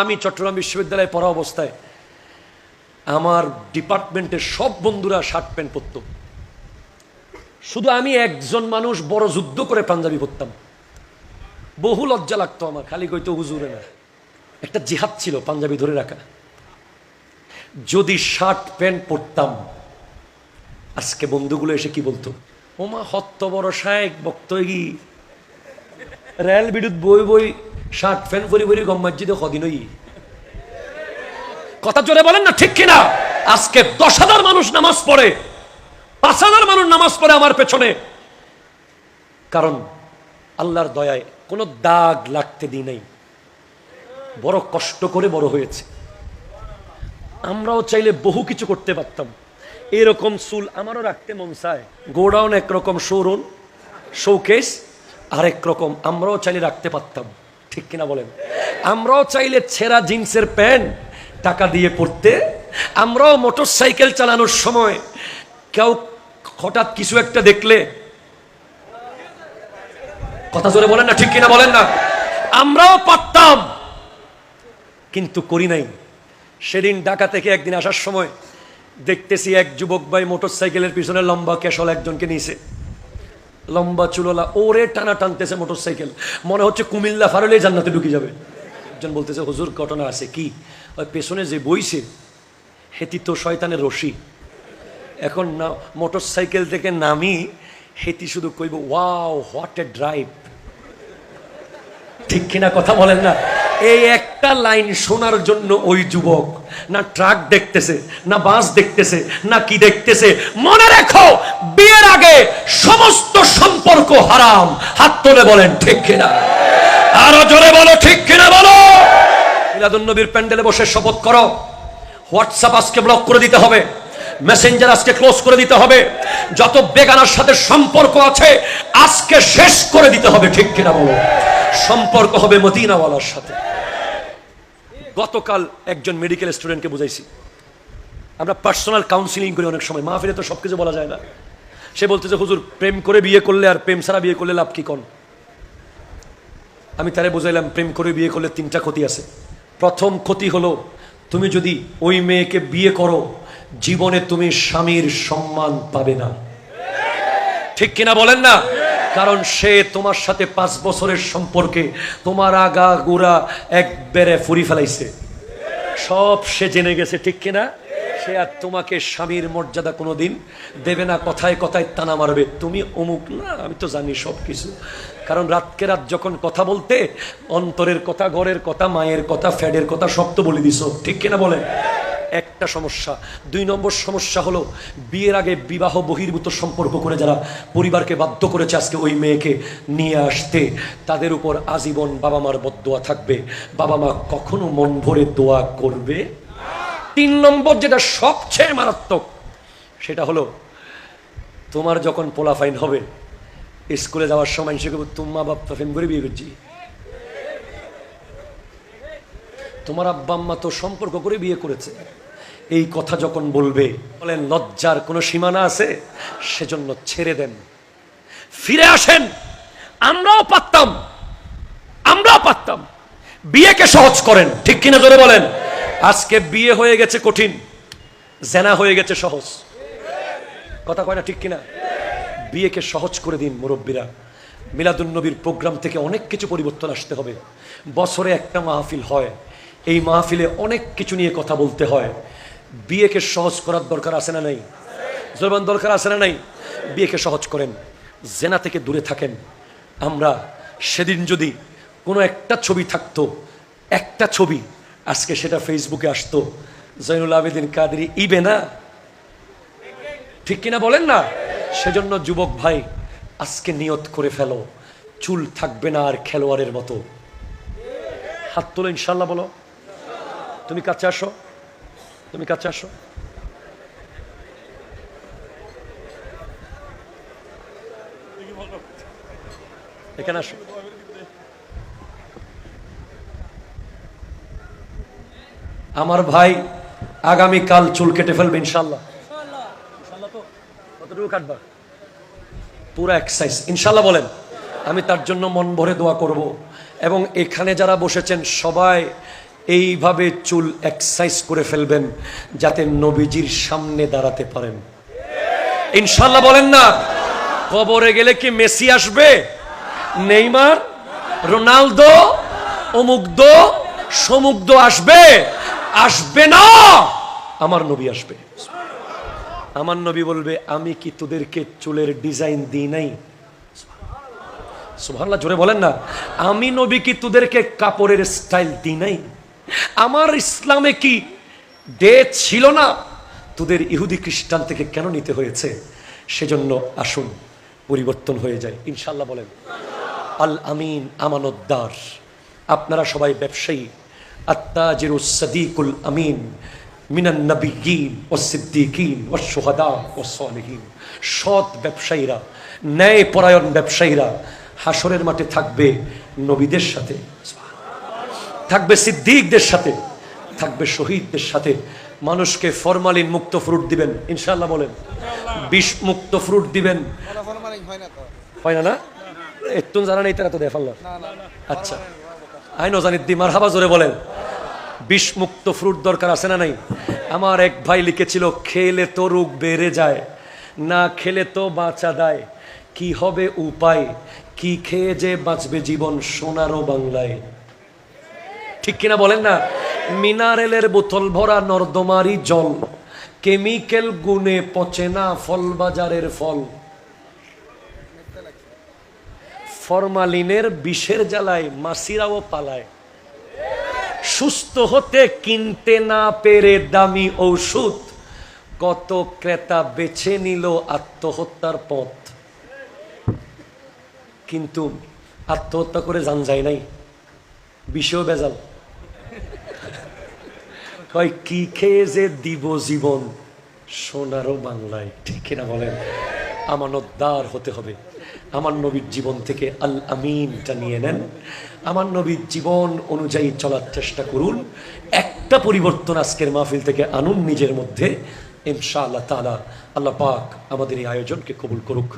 আমি চট্টগ্রাম বিশ্ববিদ্যালয়ে পড়া অবস্থায় আমার ডিপার্টমেন্টের সব বন্ধুরা শার্ট প্যান্ট পরত, শুধু আমি একজন মানুষ বড় যুদ্ধ করে পাঞ্জাবি পরতাম। বহু লজ্জা লাগতো আমার, খালি কইতো হুজুরে না, একটা জিহাদ ছিল পাঞ্জাবি ধরে রাখা। যদি শার্ট প্যান্ট পরতাম, আজকে বন্ধুগুলো এসে কি বলতো, ওমা হত্ত বড় শায়েক বক্তগি রেল বিদ্যুৎ বই বই শার্ট প্যান্ট পরি পরি গম মসজিদে কদিনই। কথা জোরে বলেন না ঠিক কিনা? আজকে 10,000 মানুষ নামাজ পড়ে, 5,000 মানুষ নামাজ পড়ে আমার পেছনে, কারণ আল্লাহর দয়ায় কোনো দাগ লাগতে দিই নাই, বড় কষ্ট করে বড় হয়েছে। আমরাও চাইলে বহু কিছু করতে পারতাম। এরকম চুল আমারও রাখতে মন চায়, গোডাউন একরকম, শোরুম শোকেস আরেক রকম, আমরাও চাইলে রাখতে পারতাম, ঠিক কিনা বলেন? আমরাও চাইলে ছেঁড়া জিন্সের প্যান্ট টাকা দিয়ে পড়তে, আমরাও মোটর সাইকেল চালানোর সময় কেউ হঠাৎ কিছু একটা দেখলে, কথা জোরে বলেন না ঠিক কিনা বলেন না, আমরাও পারতাম, কিন্তু করি নাই। সেদিন ঢাকা থেকে একদিন আসার সময় দেখতেছি এক যুবক ভাই মোটর সাইকেলের পিছনে লম্বা কেশল একজনকে নিয়েছে, লম্বা চুললা, ওরে টানা টানতেছে মোটর সাইকেল, মনে হচ্ছে কুমিল্লা ফারলে জান্নাতে ঢুকে যাবে। একজন বলতেছে হুজুর ঘটনা আছে কি? ওই পেছনে যে বইছে হেতি তো শয়তানের রশি। এখন না মোটর সাইকেল থেকে নামি হেতি শুধু কইব ওয়াও হোয়াট এ ড্রাইভ, ঠিক কিনা কথা বলেন না? এই একটা লাইন শোনার জন্য ওই যুবক না ট্রাক দেখতেছে, না বাস দেখতেছে, না কি দেখতেছে। মনে রেখো, বিয়ের আগে সমস্ত সম্পর্ক হারাম। হাত তুলে বলেন ঠিক কিনা? আরো জোরে বলো ঠিক কিনা বলো। মিলাদুন নবীর প্যান্ডেলে বসে শপথ করো, হোয়াটসঅ্যাপ আজকে ব্লক করে দিতে হবে, মেসেঞ্জার আজকে ক্লোজ করে দিতে হবে, যত বেগানার সাথে সম্পর্ক আছে আজকে শেষ করে দিতে হবে, ঠিক কিনা বলো? সম্পর্ক হবে মদিনাওয়ালার সাথে। গতকাল একজন মেডিকেল স্টুডেন্টকে বুঝাইছি, আমরা পার্সোনাল কাউন্সিলিং করি অনেক সময়, মাহফিলে তো সবকিছু বলা যায় না। সে বলতেছে হুজুর প্রেম করে বিয়ে করলে আর প্রেম ছাড়া বিয়ে করলে লাভ কি কোন? আমি তারে বুঝাইলাম প্রেম করে বিয়ে করলে 3টা ক্ষতি আছে। প্রথম ক্ষতি হলো, তুমি যদি ওই মেয়েকে বিয়ে করো জীবনে তুমি স্বামীর সম্মান পাবে না, ঠিক কিনা বলেন না? কারণ সে তোমার সাথে 5 বছরের সম্পর্কে তোমার আগা গোড়া একবারে ফুরি ফেলাইছে, সব সে জেনে গেছে, ঠিক কিনা? সে আর তোমাকে স্বামীর মর্যাদা কোনোদিন দেবে না, কথায় কথায় তানা মারবে, তুমি অমুক না, আমি তো জানি সব কিছু। কারণ রাতকে রাত যখন কথা বলতে অন্তরের কথা, ঘরের কথা, মায়ের কথা, ফ্যাডের কথা সব তো বলে দিছো, ঠিক কিনা বলেন? একটা সমস্যা। 2 নম্বর সমস্যা হলো, বিয়ের আগে বিবাহ বহির্ভূত সম্পর্ক করে যারা পরিবারকে বাধ্য করেছে আজকে ওই মেয়েকে নিয়ে আসতে, তাদের উপর আজীবন বাবা মার বদদোয়া থাকবে, বাবা মা কখনো মন ভরে দোয়া করবে। 3 নম্বর যেটা সবচেয়ে মারাত্মক, সেটা হলো তোমার যখন পোলাফাইন হবে, স্কুলে যাওয়ার সময় সে তোমার বাপ ফেম করে বিয়ে করছি, তোমার আব্বা আম্মা তো সম্পর্ক করে বিয়ে করেছে, এই কথা যখন বলবে, বলেন লজ্জার কোনো সীমানা আছে? সেজন্য ছেড়ে দেন, ফিরে আসেন। আমরাও পারতাম, বিয়েকে সহজ করেন, ঠিক কিনা জোরে বলেন? আজকে বিয়ে হয়ে গেছে কঠিন, জেনা হয়ে গেছে সহজ, কথা কয় না ঠিক কিনা? বিয়েকে সহজ করে দিন মুরব্বীরা। মিলাদুন নবীর প্রোগ্রাম থেকে অনেক কিছু পরিবর্তন আসতে হবে। বছরে একটা মাহফিল হয়, এই মাহফিলে অনেক কিছু নিয়ে কথা বলতে হয়। বিয়েকে সহজ করার দরকার আছে না নাই? জোরবান দরকার আছে না নাই? বিয়েকে সহজ করেন, জেনা থেকে দূরে থাকেন। আমরা সেদিন যদি কোনো একটা ছবি থাকতো, একটা ছবি, আজকে সেটা ফেসবুকে আসতো, জয়নুল আবেদিন কাদেরী ইবে না, ঠিক কিনা বলেন না? সেজন্য যুবক ভাই আজকে নিয়ত করে ফেলো, চুল থাকবে না আর খেলোয়াড়ের মতো। হাত তোলো ইনশাল্লাহ বলো। তুমি কাছে আসো, তুমি কাছে আসো। এখানে আসো। আমার ভাই আগামীকাল চুল কেটে ফেলবে ইনশাল্লাহ। তো কতটুকু কাটবা? পুরো এক সাইজ ইনশাল্লাহ বলেন। আমি তার জন্য মন ভরে দোয়া করব। এবং এখানে যারা বসেছেন সবাই এইভাবে চুল এক্সারসাইজ করে ফেলবেন যাতে নবীজির সামনে দাঁড়াতে পারেন। ইনশাল্লাহ বলেন না? কবরে গেলে কি মেসি আসবে, নেইমার, রোনালদো, অমুগ্ধ সমুগ্ধ আসবে? আসবে না। আমার নবী আসবে। আমার নবী বলবে, আমি কি তোদেরকে চুলের ডিজাইন দিই নাই? সুবহানাল্লাহ, জোরে বলেন না। আমি নবী কি তোদেরকে কাপড়ের স্টাইল দিই নাই? আমার ইসলামে কি ডে ছিল না? তোদের ইহুদি খ্রিস্টান থেকে কেন নিতে হয়েছে? সেজন্য আসুন পরিবর্তন হয়ে যায় ইনশাল্লাহ বলেন। আল আমিন, আমানতদার। আপনারা সবাই ব্যবসায়ী। আত্তাজিরুস সাদিকুল আমিন মিনান নবিয়্যিন ওয়াস সিদ্দিকিন ওয়াস শুহাদা ওয়াস সালিহিন। সৎ ব্যবসায়ীরা, ন্যায় পরায়ণ ব্যবসায়ীরা হাসরের মাঠে থাকবে নবীদের সাথে, থাকবে সিদ্দিকদের সাথে, থাকবে শহীদদের সাথে। মানুষকে ফরমালিন মুক্ত ফ্রুট দিবেন ইনশাআল্লাহ বলেন। বিষ মুক্ত ফ্রুট দিবেন। হয় না? না একটু জানা নেই তারা তো দেখাল্লা। আচ্ছা, আইনো জানি দি মারহাবা, জোরে বলেন। বিষ মুক্ত ফ্রুট দরকার আছে না নাই? আমার এক ভাই লিখেছিল, খেলে তো রোগ বেড়ে যায়, না খেলে তো বাঁচা দেয়, কি হবে উপায়, কি খেয়ে যে বাঁচবে জীবন সোনারও বাংলায়। ঠিক কিনা বলেন না? মিনারেলের বোতল ভরা নর্দমারি জল, কেমিক্যাল গুণে পচে না ফল বাজারের ফল, ফরমালিনের বিষের জ্বালায় মাসিরাও পালায়, সুস্থ হতে কিনতে না পেরে দামি ঔষধ, কত ক্রেতা বেছে নিল আত্মহত্যার পথ। কিন্তু আত্মহত্যা করে জান যায় নাই, বিষেও বেজাল। কয় কি খেয়ে যে দিব জীবন সোনারও বাংলায়। ঠিক কিনা বলেন? আমানতদার হতে হবে। আমার নবীর জীবন থেকে আল আমিনটা নিয়ে নেন, আমার নবীর জীবন অনুযায়ী চলার চেষ্টা করুন। একটা পরিবর্তন আজকের মাহফিল থেকে আনুন নিজের মধ্যে, ইনশাআল্লাহ তাআলা। আল্লাহ পাক আমাদের এই আয়োজনকে কবুল করুক।